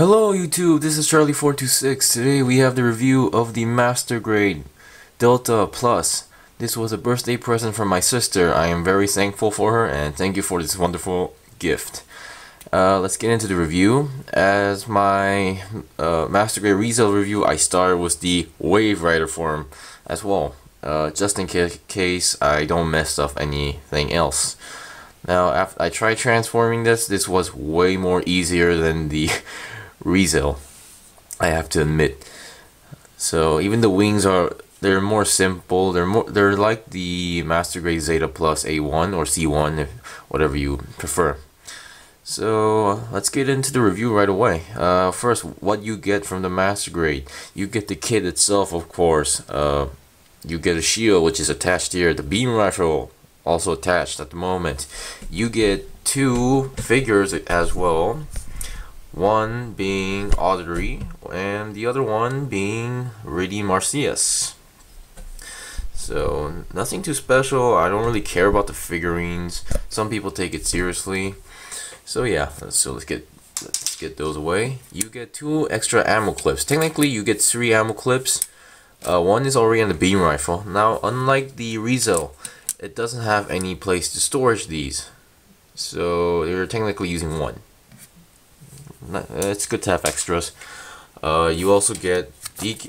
Hello YouTube, this is Charlie426. Today we have the review of the Master Grade Delta Plus. This was a birthday present from my sister. I am very thankful for her and thank you for this wonderful gift. Let's get into the review. As my Master Grade Razihel review, I started with the Wave Rider form as well, just in case I don't mess up anything else. Now, after I tried transforming this was way more easier than the Razihel, I have to admit. So even the wings they're more simple. They're like the Master Grade Zeta Plus A1 or C1, whatever you prefer. So let's get into the review right away. First, what you get from the Master Grade. You get the kit itself, of course. You get a shield, which is attached here. The beam rifle, also attached at the moment. You get two figures as well. One being Audrey and the other one being Riddy Marcius. So nothing too special. I don't really care about the figurines. Some people take it seriously. So yeah, let's get those away. You get two extra ammo clips. Technically you get 3 ammo clips. One is already on the beam rifle. Now, unlike the Razihel, it doesn't have any place to storage these. So you're technically using one. It's good to have extras. You also get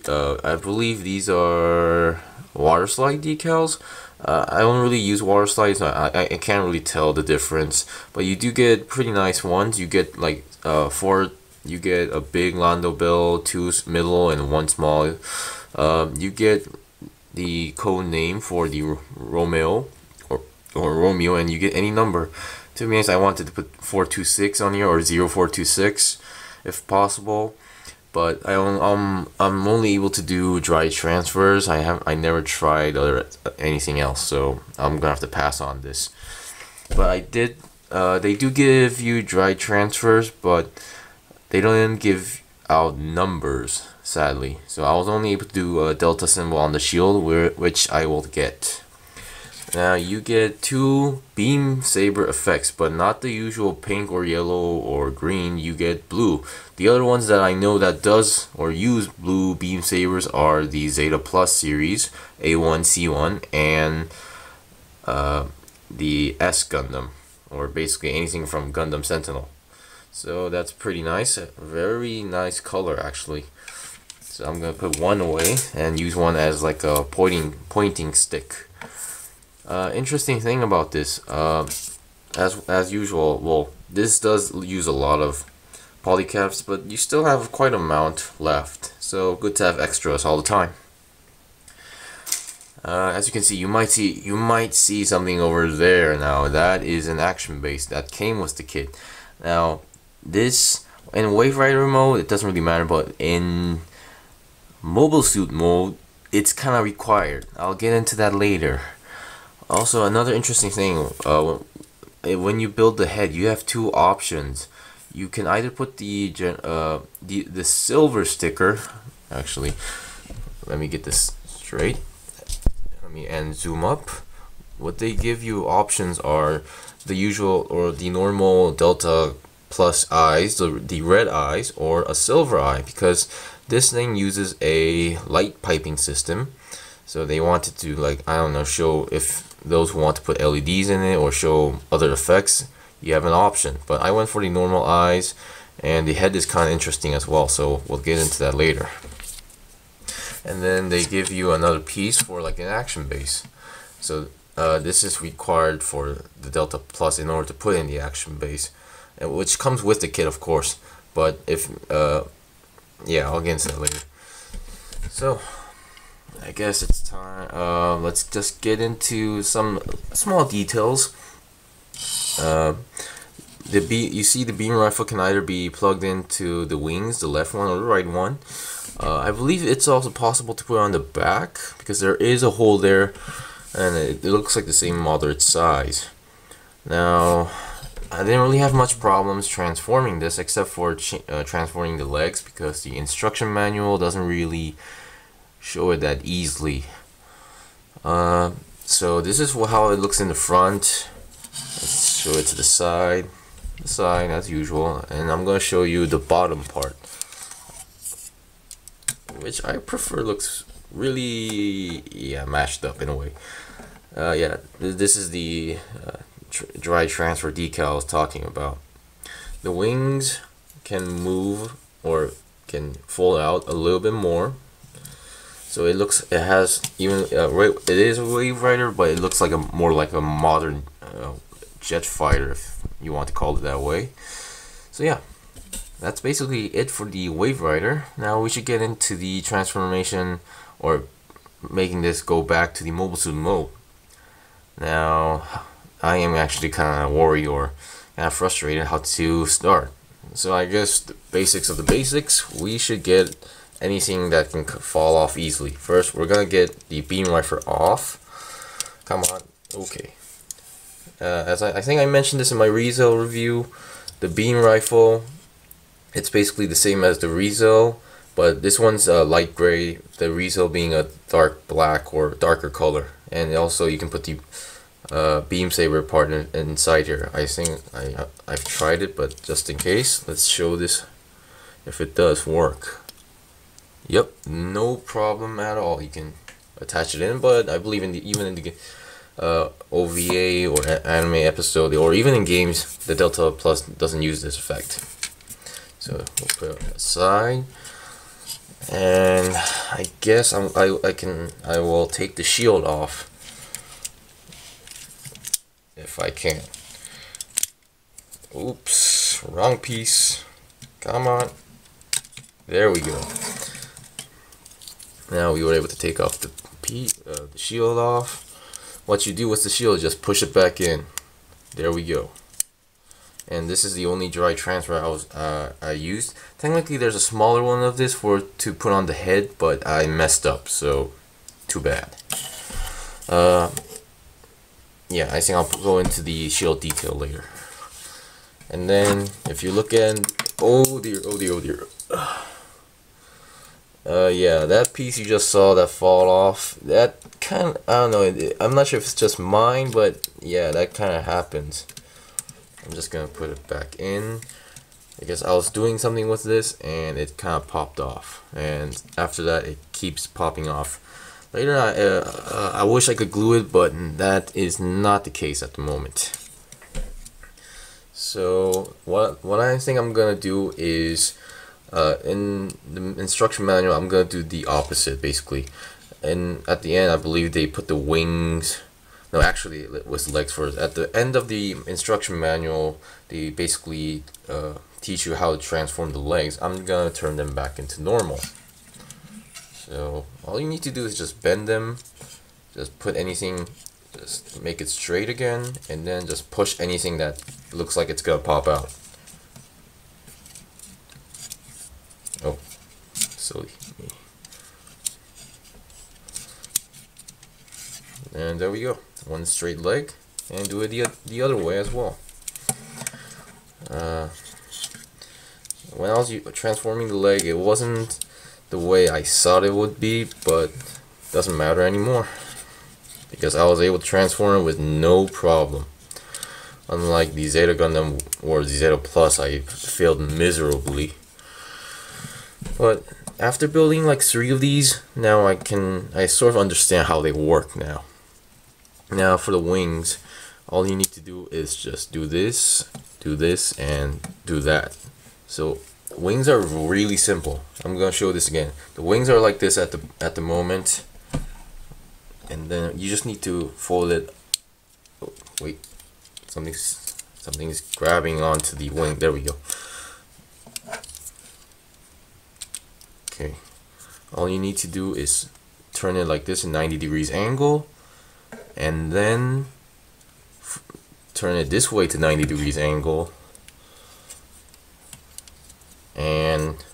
I believe these are water slide decals. I don't really use water slides, so I can't really tell the difference. But you do get pretty nice ones. You get like you get a big Lando Bill, 2 middle, and 1 small. You get the code name for the Romeo or Romeo, and you get any number. To be honest, I wanted to put 426 on here or 0426 if possible, but I'm only able to do dry transfers. I never tried anything else, so I'm gonna have to pass on this. But I did. They do give you dry transfers, but they don't give out numbers, sadly. So I was only able to do a delta symbol on the shield, which I will get. Now you get 2 beam saber effects, but not the usual pink or yellow or green. You get blue. The other ones that I know that does or use blue beam sabers are the Zeta Plus series, A1, C1, and the S Gundam, or basically anything from Gundam Sentinel. So that's pretty nice. A very nice color actually. So I'm gonna put one away and use one as like a pointing stick. Interesting thing about this, as usual, well, this does use a lot of polycaps, but you still have quite an amount left, so good to have extras all the time. As you can see, you might see something over there. Now that is an action base that came with the kit. Now this in Wave Rider mode it doesn't really matter, but in mobile suit mode it's kind of required. I'll get into that later. Also, another interesting thing, when you build the head, you have 2 options. You can either put the silver sticker. Actually, let me get this straight. And zoom up. What they give you options are the usual or the normal Delta Plus eyes, the red eyes, or a silver eye, because this thing uses a light piping system. So they wanted to, like, I don't know, show if those who want to put LEDs in it or show other effects, you have an option. But I went for the normal eyes, and the head is kind of interesting as well, so we'll get into that later. And then they give you another piece for like an action base. So this is required for the Delta Plus in order to put in the action base, which comes with the kit, of course. But if yeah, I'll get into that later. So I guess it's time. Let's just get into some small details. You see the beam rifle can either be plugged into the wings, the left one or the right one. I believe it's also possible to put it on the back, because there is a hole there, and it looks like the same moderate size. Now, I didn't really have much problems transforming this, except for transforming the legs, because the instruction manual doesn't really show it that easily. So this is how it looks in the front. Let's show it to the side. the side as usual, and I'm gonna show you the bottom part, which I prefer looks really, yeah, mashed up in a way. Yeah, this is the dry transfer decal I was talking about. The wings can move or can fold out a little bit more, so it has even it is a wave rider, but it looks like more like a modern jet fighter, if you want to call it that way. So yeah, that's basically it for the wave rider. Now we should get into the transformation, or making this go back to the mobile suit mode. Now I am actually kind of worried or kind of frustrated how to start. So I guess the basics of the basics, we should get anything that can fall off easily. First, we're gonna get the beam rifle off. Come on, okay. As I think I mentioned this in my Razihel review, the beam rifle, it's basically the same as the Razihel, but this one's light gray, the Razihel being a dark black or darker color. And also you can put the beam saber part inside here. I think I've tried it, but just in case, let's show this if it does work. Yep, no problem at all. You can attach it in, but I believe even in the OVA or anime episode, or even in games, the Delta Plus doesn't use this effect. So we'll put it aside, and I guess I will take the shield off if I can. Oops, wrong piece. Come on. There we go. Now we were able to take off the shield off. What you do with the shield is just push it back in. There we go. And this is the only dry transfer I used. Technically there's a smaller one of this to put on the head, but I messed up, so too bad. Yeah, I think I'll go into the shield detail later. And then if you look at, oh dear, oh dear, oh dear. Yeah, that piece you just saw that fall off, that kind of, I don't know, I'm not sure if it's just mine, but yeah, that kind of happens. I'm just gonna put it back in because I was doing something with this and it kind of popped off, and after that it keeps popping off. Later I wish I could glue it, but that is not the case at the moment. So what I think I'm gonna do is, in the instruction manual, I'm gonna do the opposite basically. And at the end, I believe they put the wings. No, actually, it was legs first. At the end of the instruction manual, they basically teach you how to transform the legs. I'm gonna turn them back into normal. So all you need to do is just bend them, just put anything, just make it straight again, and then just push anything that looks like it's gonna pop out. Oh, silly me. And there we go, one straight leg, and do it the other way as well. When I was transforming the leg, it wasn't the way I thought it would be, but doesn't matter anymore because I was able to transform it with no problem. Unlike the Zeta Gundam or the Zeta Plus, I failed miserably. But after building like 3 of these, now I sort of understand how they work now. Now for the wings, all you need to do is just do this, and do that. So wings are really simple. I'm gonna show this again. The wings are like this at the moment, and then you just need to fold it. Oh, wait, something's grabbing onto the wing. There we go. Okay, all you need to do is turn it like this in 90 degrees angle, and then turn it this way to 90 degrees angle, and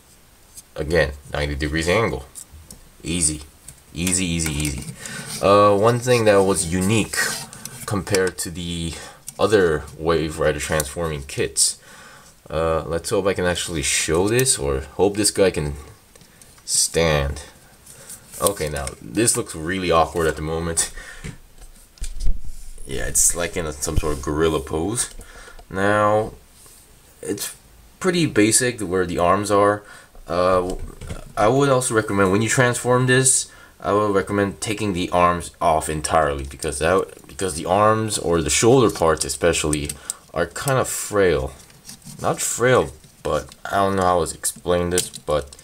again 90 degrees angle. Easy, easy, easy, easy. One thing that was unique compared to the other Wave Rider transforming kits, let's hope I can actually show this, or hope this guy can stand. Okay, now this looks really awkward at the moment. Yeah, it's like in some sort of gorilla pose. Now it's pretty basic where the arms are. I would also recommend when you transform this, I would recommend taking the arms off entirely because the arms or the shoulder parts especially are kind of frail. Not frail, but I don't know how to explain this, but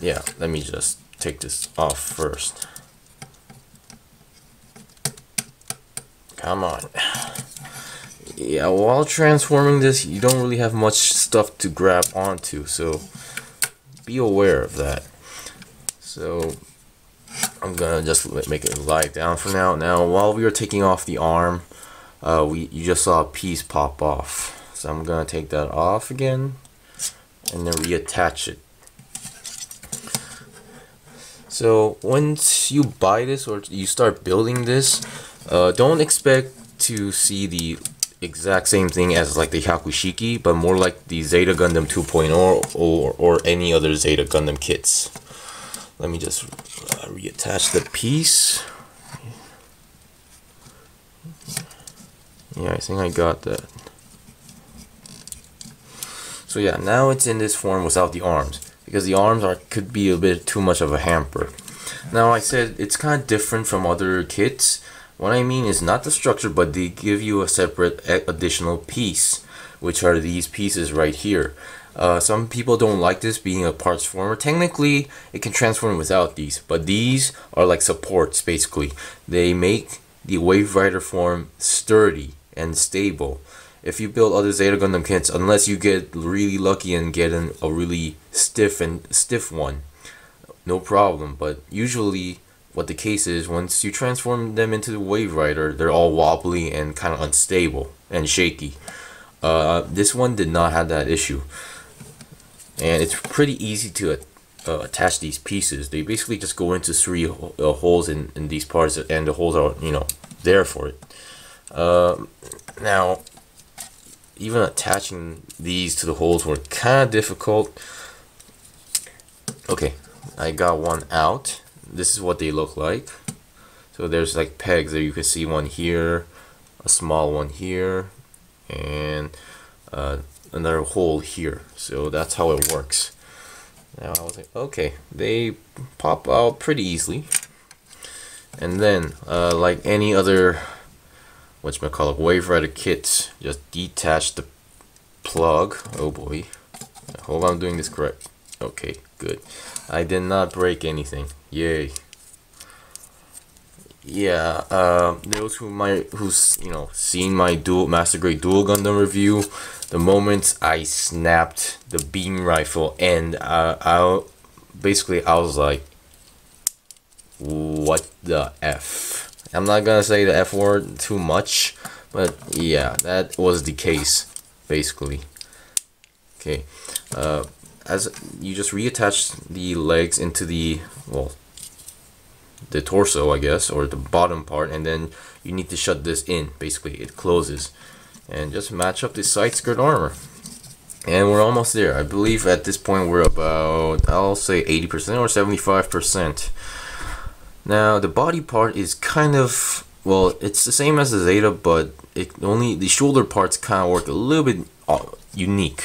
yeah, let me just take this off first. Come on. Yeah, while transforming this, you don't really have much stuff to grab onto, so be aware of that. So I'm gonna just make it lie down for now. Now, while we were taking off the arm, you just saw a piece pop off. So I'm gonna take that off again and then reattach it. So once you buy this or you start building this, don't expect to see the exact same thing as like the Hyakushiki, but more like the Zeta Gundam 2.0 or any other Zeta Gundam kits. Let me just reattach the piece. Yeah, I think I got that. So yeah, now it's in this form without the arms, because the arms could be a bit too much of a hamper. Now I said it's kind of different from other kits. What I mean is not the structure, but they give you a separate additional piece, which are these pieces right here. Some people don't like this being a parts former. Technically, it can transform without these, but these are like supports basically. They make the Wave Rider form sturdy and stable. If you build other Zeta Gundam kits, unless you get really lucky and get a really stiff one, no problem. But usually what the case is, once you transform them into the Wave Rider, they're all wobbly and kind of unstable and shaky. This one did not have that issue, and it's pretty easy to attach these pieces. They basically just go into three holes in these parts, and the holes are, you know, there for it. Now, even attaching these to the holes were kind of difficult. Okay, I got one out. This is what they look like. So there's like pegs there. You can see one here, a small one here, and another hole here. So that's how it works. Now I was like, okay, they pop out pretty easily. And then like any other whatchamacallit Wave Rider kits, just detach the plug. Oh boy, I hope I'm doing this correct. Okay, good. I did not break anything. Yay. Yeah, those who's you know seen my Master Grade Dual Gundam review, the moment I snapped the beam rifle and I was like, what the F? I'm not gonna say the F word too much, but yeah, that was the case basically. Okay, as you just reattach the legs into the torso, I guess, or the bottom part, and then you need to shut this in. Basically, it closes, and just match up the side skirt armor, and we're almost there. I believe at this point we're about, I'll say 80% or 75%. Now the body part is kind of, well, it's the same as the Zeta, but the shoulder parts kind of work a little bit unique.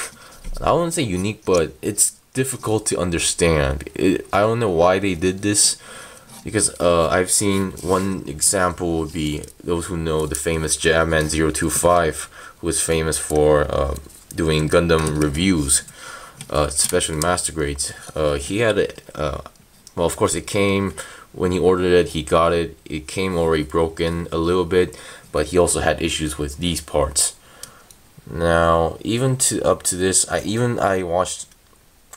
I wouldn't say unique, but it's difficult to understand. I don't know why they did this, because I've seen one example would be those who know the famous Jabman 025, who is famous for doing Gundam reviews, especially Master Grades. He had well, of course it came, when he ordered it, he got it. It came already broken a little bit, but he also had issues with these parts. Now, even up to this, I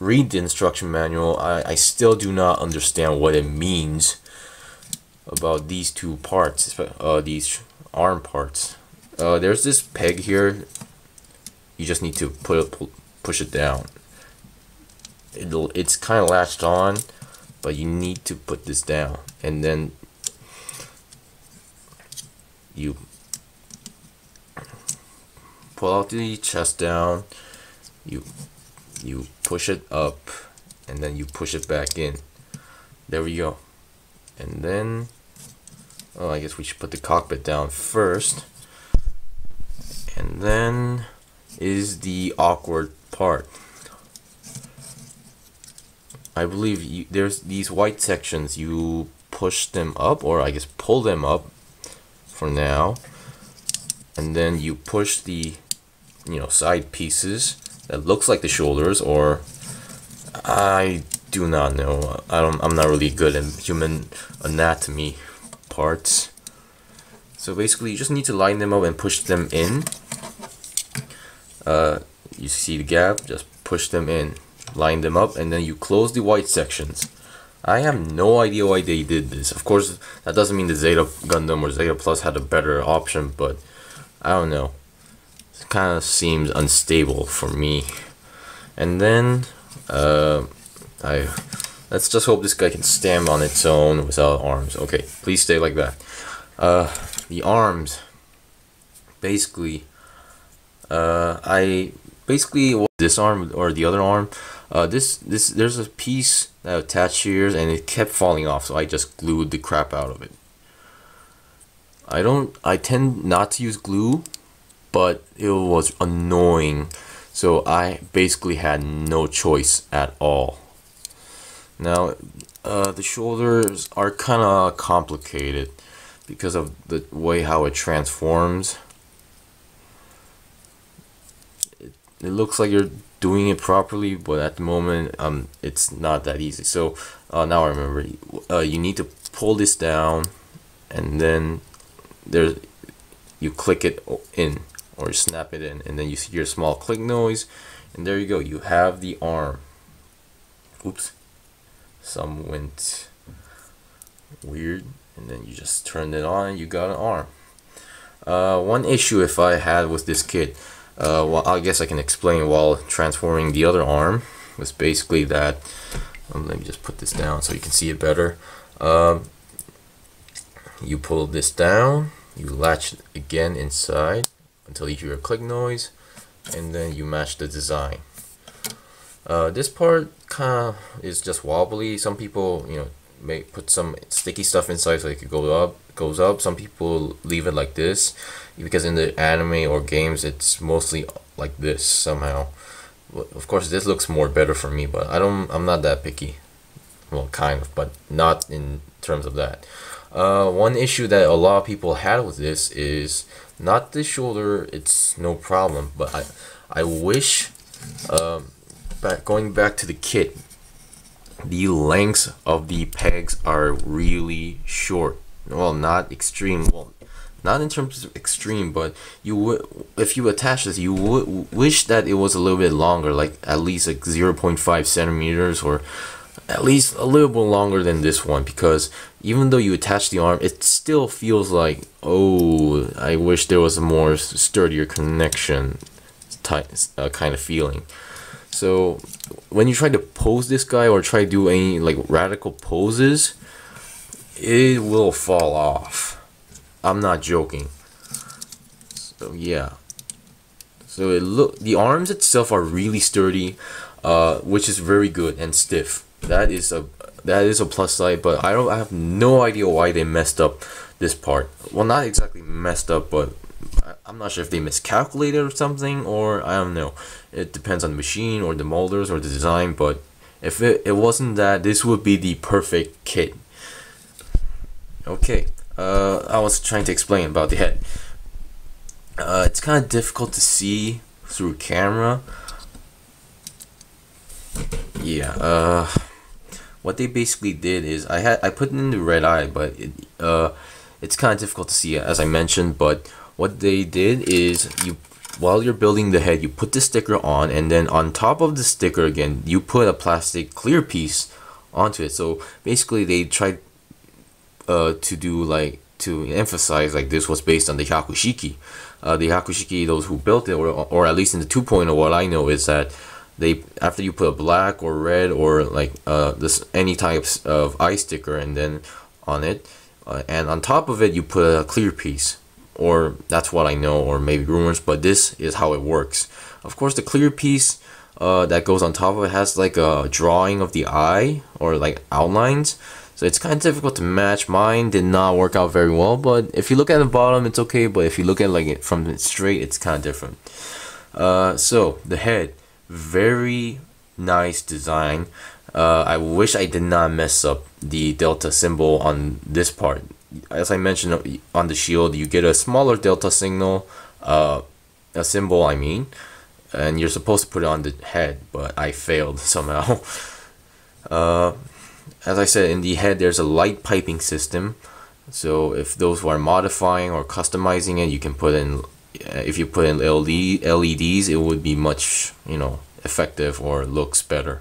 read the instruction manual. I still do not understand what it means about these two parts, these arm parts. There's this peg here. You just need to push it down. It's kind of latched on, but you need to put this down, and then you pull out the chest down, you push it up, and then you push it back in. There we go. And then, I guess we should put the cockpit down first, and then is the awkward part. I believe there's these white sections. You push them up, or I guess pull them up for now, and then you push the side pieces that looks like the shoulders, or I do not know. I'm not really good at human anatomy parts. So basically, you just need to line them up and push them in. You see the gap? Just push them in, line them up, and then you close the white sections. I have no idea why they did this. Of course, that doesn't mean the Zeta Gundam or Zeta Plus had a better option, but I don't know. It kind of seems unstable for me. And then, let's just hope this guy can stand on its own without arms. Okay, please stay like that. The arms, basically, this arm or the other arm, there's a piece that attached here and it kept falling off, so I just glued the crap out of it. I tend not to use glue, but it was annoying, so I basically had no choice at all. Now, the shoulders are kind of complicated because of the way how it transforms. It looks like you're doing it properly, but at the moment, it's not that easy. So now I remember, you need to pull this down, and then you click it in, or snap it in, and then you hear a small click noise, and there you go. You have the arm. Oops, some went weird, and then you just turned it on, and you got an arm. One issue if I had with this kit, well, I guess I can explain while transforming the other arm, was basically that, let me just put this down so you can see it better. You pull this down, you latch it again inside until you hear a click noise, and then you match the design. This part kind of is just wobbly. Some people, may put some sticky stuff inside so it could goes up. Some people leave it like this, because in the anime or games it's mostly like this somehow. Of course, this looks more better for me, but I'm not that picky. Well, kind of, but not in terms of that. One issue that a lot of people had with this is not the shoulder. It's no problem, but I wish, going back to the kit, the lengths of the pegs are really short. Well, not extreme. Well, not in terms of extreme, but if you attach this, you would wish that it was a little bit longer, like at least like 0.5 centimeters, or at least a little bit longer than this one, because even though you attach the arm, it still feels like, oh, I wish there was a more sturdier connection kind of feeling. So when you try to pose this guy or try to do any like radical poses, it will fall off. I'm not joking. So yeah. So the arms itself are really sturdy, which is very good, and stiff. That is a plus side, but I have no idea why they messed up this part. Well, not exactly messed up, but I'm not sure if they miscalculated or something, or I don't know. It depends on the machine or the molders or the design, but if it wasn't that, this would be the perfect kit. Okay, I was trying to explain about the head. It's kind of difficult to see through camera. Yeah, what they basically did is I put in the red eye, but it's kind of difficult to see, as I mentioned. But what they did is, while you're building the head, you put the sticker on, and then on top of the sticker again, you put a plastic clear piece onto it. So basically, they tried to emphasize like this was based on the Hyakushiki. The Hyakushiki, those who built it, or at least in the 2.0, what I know is that after you put a black or red or like any types of eye sticker and then on it, and on top of it you put a clear piece, or that's what I know, or maybe rumors, but this is how it works. Of course, the clear piece that goes on top of it has like a drawing of the eye or like outlines, so it's kind of difficult to match. Mine did not work out very well, but if you look at the bottom, it's okay, but if you look at like it from straight, it's kind of different. So the head, very nice design. I wish I did not mess up the delta symbol on this part. As I mentioned, on the shield you get a smaller delta signal, a symbol I mean, and you're supposed to put it on the head, but I failed somehow. As I said, in the head there's a light piping system, so if those who are modifying or customizing it, you can put in, if you put in LEDs, it would be much, effective or looks better.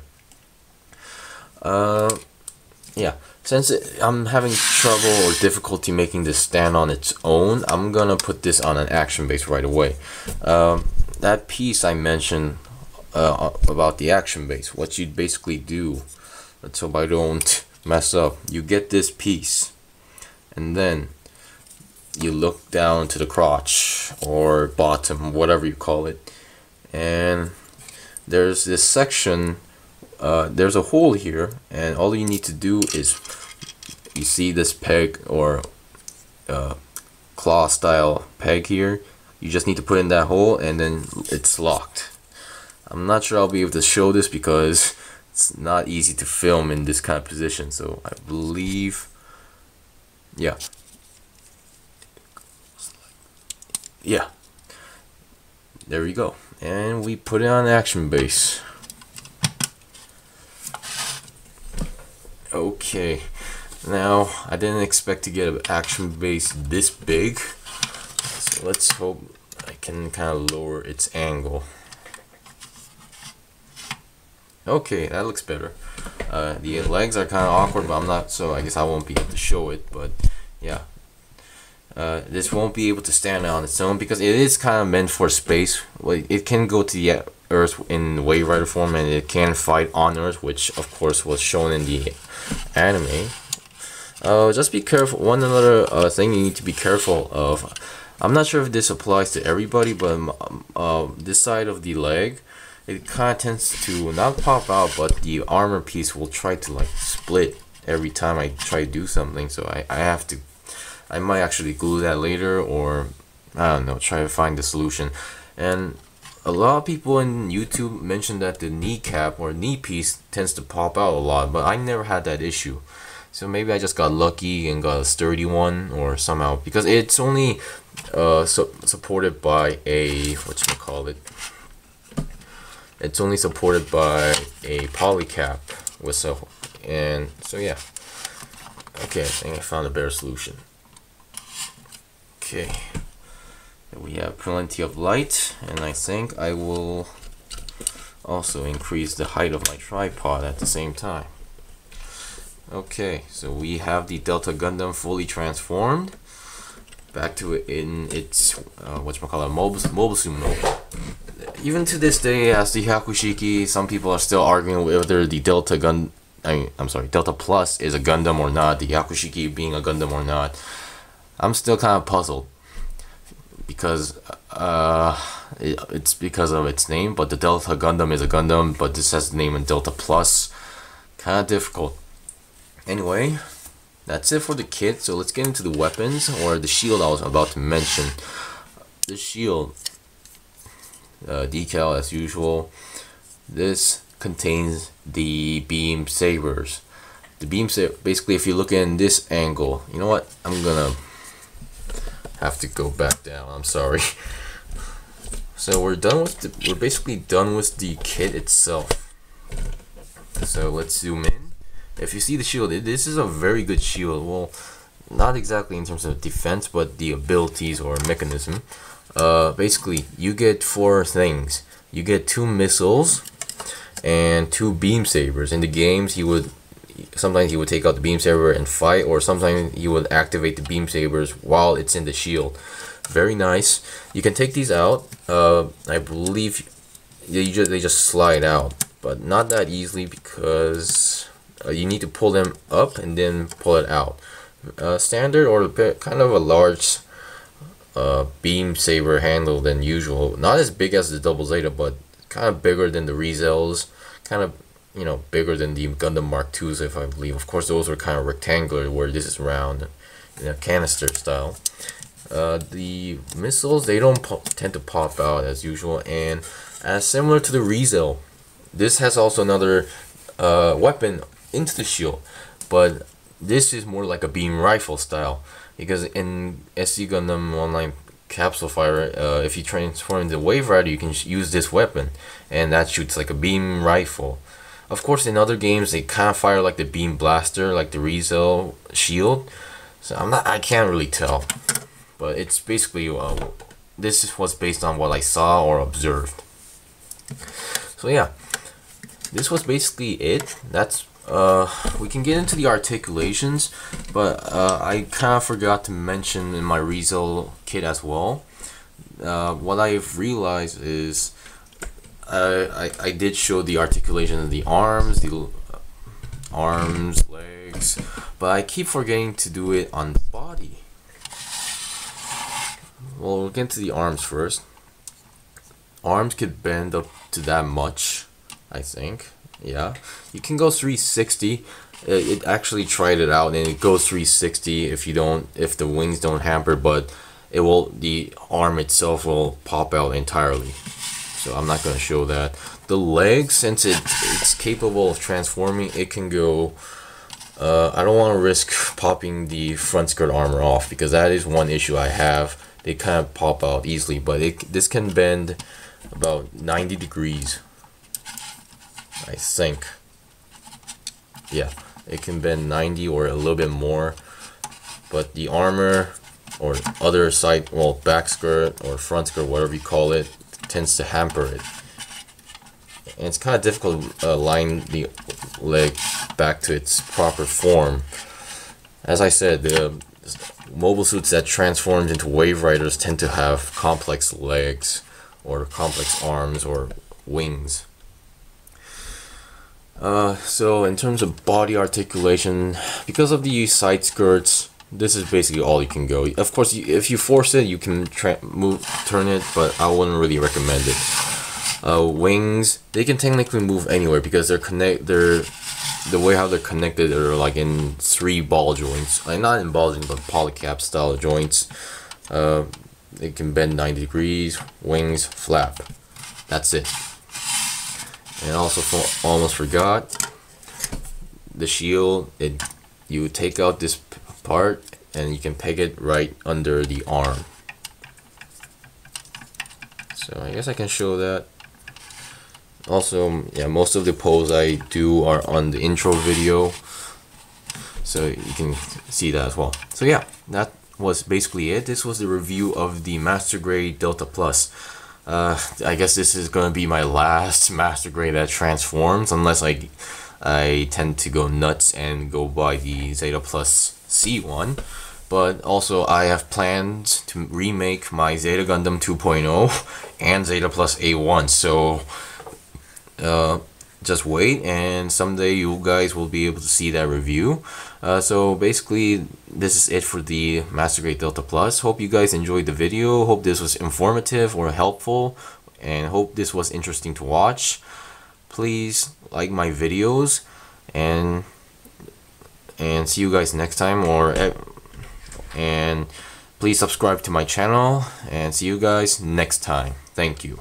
Yeah, since I'm having trouble or difficulty making this stand on its own, I'm gonna put this on an action base right away. That piece I mentioned about the action base, what you'd basically do, let's hope I don't mess up, you get this piece and then you look down to the crotch or bottom, whatever you call it, and there's this section, there's a hole here, and all you need to do is, you see this peg or claw style peg here, you just need to put in that hole and then it's locked. I'm not sure I'll be able to show this because it's not easy to film in this kind of position, so I believe, yeah, there we go, and we put it on action base. Okay, now I didn't expect to get an action base this big, so let's hope I can kind of lower its angle. Okay, that looks better. The legs are kind of awkward, but I'm not, so I guess I won't be able to show it, but yeah. This won't be able to stand on its own because it is kind of meant for space. Well, it can go to the Earth in Wave Rider form, and it can fight on Earth, which of course was shown in the anime. Just be careful. One other thing you need to be careful of. I'm not sure if this applies to everybody, but this side of the leg, it kind of tends to not pop out, but the armor piece will try to like split every time I try to do something. So I might actually glue that later, or I don't know, try to find the solution. And a lot of people in YouTube mentioned that the kneecap or knee piece tends to pop out a lot, but I never had that issue. So maybe I just got lucky and got a sturdy one, or somehow, because it's only supported by a, whatchamacallit, it's only supported by a polycap with so, and so yeah. Okay, I think I found a better solution. Okay, we have plenty of light, and I think I will also increase the height of my tripod at the same time. Okay, so we have the Delta Gundam fully transformed. Back to it in its whatchamacallit, mobile suit mode. Even to this day, as the Hyakushiki, some people are still arguing whether the Delta Delta Plus is a Gundam or not, the Hyakushiki being a Gundam or not. I'm still kind of puzzled because it's because of its name, but the Delta Gundam is a Gundam, but this has the name in Delta Plus. Kind of difficult. Anyway, that's it for the kit, so let's get into the weapons, or the shield I was about to mention. The shield decal as usual. This contains the beam sabers. The beam saber, basically, if you look in this angle, you know what? I'm gonna have to go back down. I'm sorry. So we're done with we're basically done with the kit itself. So let's zoom in. If you see the shield, this is a very good shield. Well, not exactly in terms of defense, but the abilities or mechanism. Basically, you get 4 things. You get 2 missiles and 2 beam sabers. In the games, sometimes he would take out the beam saber and fight, or sometimes he would activate the beam sabers while it's in the shield. Very nice. You can take these out. I believe they just slide out, but not that easily because you need to pull them up and then pull it out. Standard or kind of a large beam saber handle than usual. Not as big as the Double Zeta, but kind of bigger than the Razihels. Kind of, bigger than the Gundam Mark IIs, if I believe. Of course, those were kind of rectangular, where this is round, in a canister style. The missiles, they don't tend to pop out as usual, and as similar to the Razihel, this has also another weapon into the shield, but this is more like a beam rifle style, because in SC Gundam Online Capsule Fire, if you transform into Wave Rider, you can use this weapon, and that shoots like a beam rifle. Of course, in other games, they kind of fire like the beam blaster, like the Razihel shield. So I can't really tell, but it's basically this was based on what I saw or observed. So yeah, this was basically it. That's we can get into the articulations, but I kind of forgot to mention in my Razihel kit as well. What I've realized is I did show the articulation of the arms, legs, but I keep forgetting to do it on the body. Well, we'll get into the arms first. Arms could bend up to that much, I think. Yeah, you can go 360. It actually tried it out, and it goes 360 if the wings don't hamper, but the arm itself will pop out entirely. So I'm not going to show that. The legs, since it's capable of transforming, it can go. I don't want to risk popping the front skirt armor off, because that is one issue I have. They kind of pop out easily, but this can bend about 90 degrees, I think. Yeah, it can bend 90 or a little bit more, but the armor or other side, well, back skirt or front skirt, whatever you call it, tends to hamper it. And it's kind of difficult to align the leg back to its proper form. As I said, the mobile suits that transformed into Wave Riders tend to have complex legs or complex arms or wings. So in terms of body articulation, because of the side skirts, this is basically all you can go. Of course, if you force it, you can turn it, but I wouldn't really recommend it. Wings, they can technically move anywhere because the way how they're connected are like in 3 ball joints. Like not in ball joints, but polycap style joints. They can bend 90 degrees. Wings flap. That's it. And also, almost forgot, the shield. You take out this part and you can peg it right under the arm. So I guess I can show that. Also, yeah, most of the poses I do are on the intro video, so you can see that as well. So yeah, that was basically it. This was the review of the Master Grade Delta Plus. I guess this is going to be my last Master Grade that transforms, unless I tend to go nuts and go buy the Zeta Plus C1. But also, I have plans to remake my Zeta Gundam 2.0 and Zeta Plus A1, so just wait, and someday you guys will be able to see that review. So basically, this is it for the Master Grade Delta Plus. Hope you guys enjoyed the video. Hope this was informative or helpful, and hope this was interesting to watch. Please like my videos, and see you guys next time. And please subscribe to my channel, and see you guys next time. Thank you.